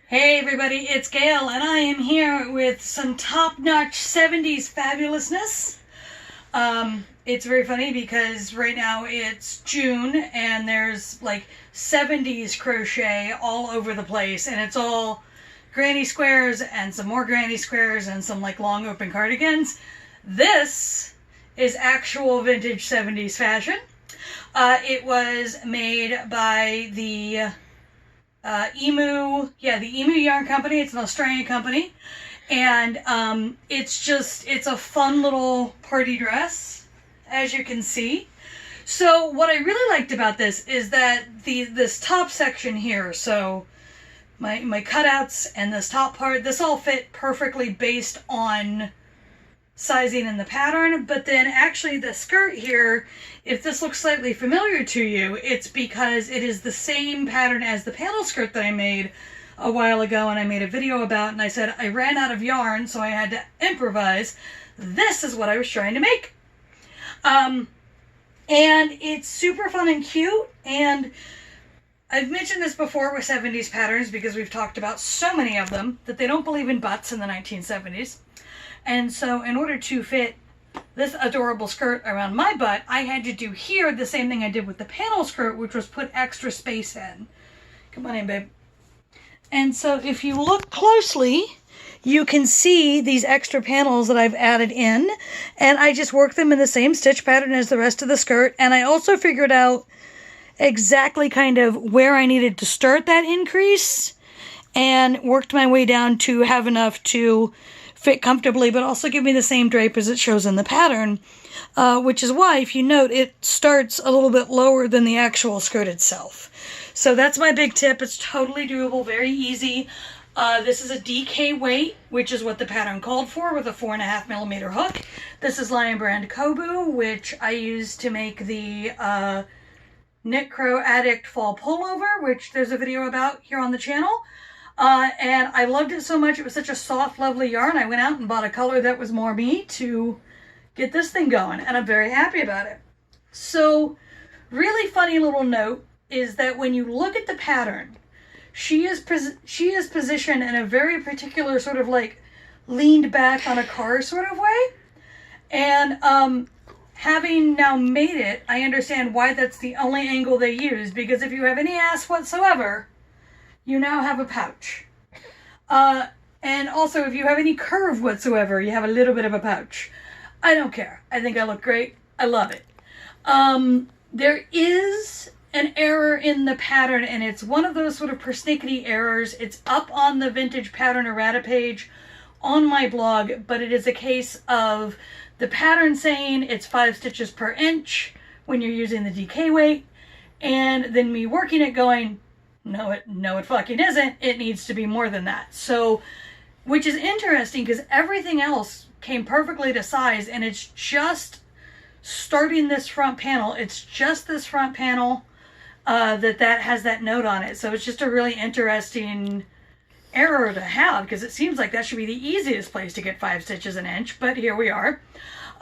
Hey everybody, it's Gail, and I am here with some top-notch 70s fabulousness. It's very funny because right now it's June, and there's like 70s crochet all over the place, and it's all granny squares, and some more granny squares, and some like long open cardigans. This is actual vintage 70s fashion. It was made by the the Emu Yarn Company. It's an Australian company, and it's a fun little party dress, as you can see. So what I really liked about this is that this top section here, so my cutouts and this top part, this all fit perfectly based on sizing in the pattern. But then actually the skirt here, if this looks slightly familiar to you, it's because it is the same pattern as the panel skirt that I made a while ago and I made a video about, and I said I ran out of yarn, so I had to improvise. This is what I was trying to make. And it's super fun and cute, and I've mentioned this before with 70s patterns because we've talked about so many of them that they don't believe in butts in the 1970s. And so in order to fit this adorable skirt around my butt, I had to do here the same thing I did with the panel skirt, which was put extra space in. Come on in, babe. And so if you look closely, you can see these extra panels that I've added in, and I just worked them in the same stitch pattern as the rest of the skirt. And I also figured out exactly kind of where I needed to start that increase and worked my way down to have enough to fit comfortably, but also give me the same drape as it shows in the pattern, which is why, if you note, it starts a little bit lower than the actual skirt itself. So that's my big tip. It's totally doable, very easy. This is a DK weight, which is what the pattern called for, with a 4.5mm hook. This is Lion Brand Peekaboo, which I used to make the Knit Crow Addict Fall Pullover, which there's a video about here on the channel. And I loved it so much. It was such a soft, lovely yarn. I went out and bought a color that was more me to get this thing going, and I'm very happy about it. So, really funny little note is that when you look at the pattern, she is positioned in a very particular sort of like leaned back on a car sort of way. And having now made it, I understand why that's the only angle they use, because if you have any ass whatsoever, you now have a pouch. And also, if you have any curve whatsoever, you have a little bit of a pouch. I don't care. I think I look great. I love it. There is an error in the pattern, and it's one of those sort of persnickety errors. It's up on the Vintage Pattern Errata page on my blog, but it is a case of the pattern saying it's 5 stitches per inch when you're using the DK weight, and then me working it going, no, it fucking isn't. It needs to be more than that. So, which is interesting because everything else came perfectly to size, and it's just starting this front panel. It's just this front panel that has that note on it. So it's just a really interesting error to have, because it seems like that should be the easiest place to get 5 stitches an inch, but here we are.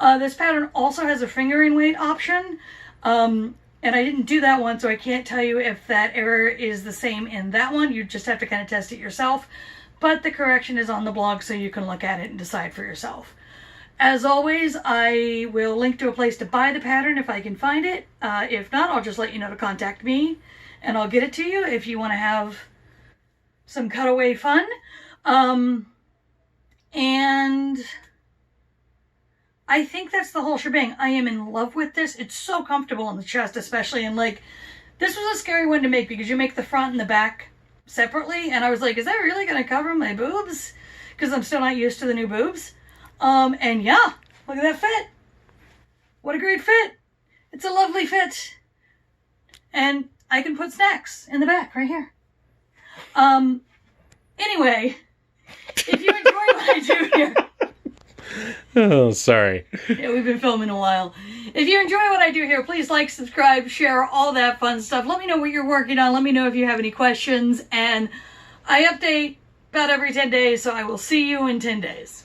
This pattern also has a fingering weight option. And I didn't do that one, so I can't tell you if that error is the same in that one. You just have to kind of test it yourself. But the correction is on the blog, so you can look at it and decide for yourself. As always, I will link to a place to buy the pattern if I can find it. If not, I'll just let you know to contact me, and I'll get it to you if you want to have some cutaway fun. And I think that's the whole shebang. I am in love with this. It's so comfortable on the chest, especially. And like, this was a scary one to make because you make the front and the back separately. And I was like, is that really going to cover my boobs? Because I'm still not used to the new boobs. And yeah, look at that fit. What a great fit. It's a lovely fit. And I can put snacks in the back right here. Anyway, if you enjoy what I do here. Oh, sorry. Yeah, we've been filming a while. If you enjoy what I do here, please like, subscribe, share, all that fun stuff. Let me know what you're working on. Let me know if you have any questions. And I update about every 10 days, so I will see you in 10 days.